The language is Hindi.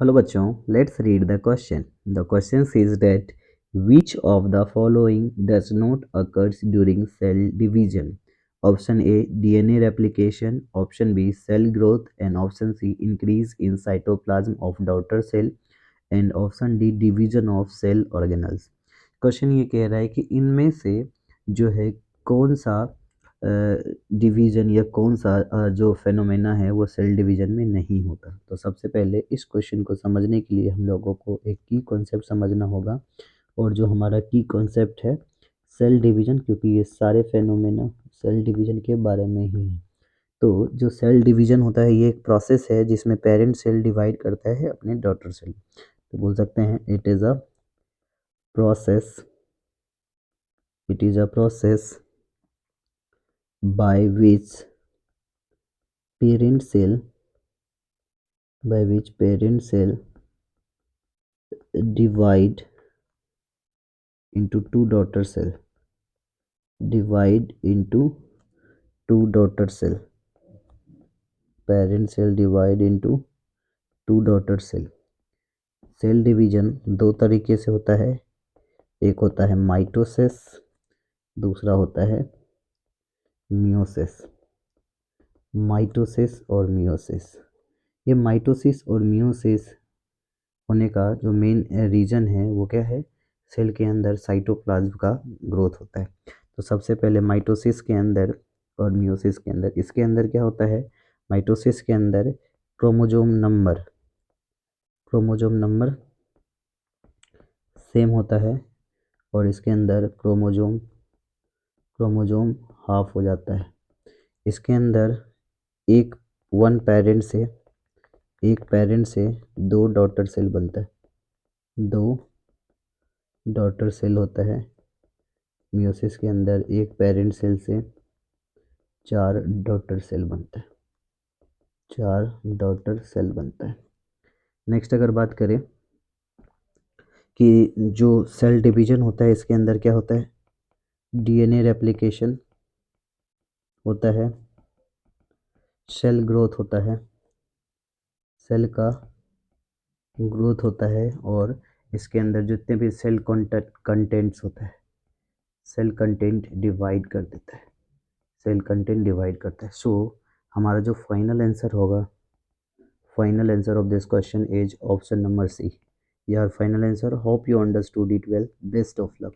हेलो बच्चों, let's read the question. The question says that which of the following does not occurs during cell division? Option A, DNA replication. Option B, cell growth. And option C, increase in cytoplasm of daughter cell. And option D, division of cell organelles. Question ये कह रहा है कि इनमें से जो है कौन सा डिवीज़न या कौन सा जो फेनोमेना है वो सेल डिवीज़न में नहीं होता. तो सबसे पहले इस क्वेश्चन को समझने के लिए हम लोगों को एक की कॉन्सेप्ट समझना होगा, और जो हमारा की कॉन्सेप्ट है सेल डिवीज़न, क्योंकि ये सारे फेनोमेना सेल डिवीज़न के बारे में ही हैं. तो जो सेल डिवीज़न होता है ये एक प्रोसेस है जिसमें पेरेंट सेल डिवाइड करता है अपने डॉटर सेल. तो बोल सकते हैं it is a process by which parent cell divide into two daughter cell parent cell divide into two daughter cell. Cell division दो तरीके से होता है. एक होता है माइटोसिस, दूसरा होता है मियोसिस. माइटोसिस और मियोसिस, ये माइटोसिस और मियोसिस होने का जो मेन रीज़न है वो क्या है, सेल के अंदर साइटोप्लाज्म का ग्रोथ होता है. तो सबसे पहले माइटोसिस के अंदर और मियोसिस के अंदर, इसके अंदर क्या होता है, माइटोसिस के अंदर क्रोमोजोम नंबर सेम होता है, और इसके अंदर क्रोमोजोम हाफ हो जाता है. इसके अंदर एक पेरेंट से दो डॉटर सेल बनता है, दो डॉटर सेल होता है. मियोसिस के अंदर एक पेरेंट सेल से चार डॉटर सेल बनता है. नेक्स्ट अगर बात करें कि जो सेल डिवीजन होता है इसके अंदर क्या होता है, डीएनए रेप्लिकेशन होता है, सेल ग्रोथ होता है, सेल का ग्रोथ होता है, और इसके अंदर जितने भी सेल कंटेंट्स होता है, सेल कंटेंट डिवाइड कर देता है, सो हमारा जो final answer of this question is option number C. Your final answer. Hope you understood it well. Best of luck.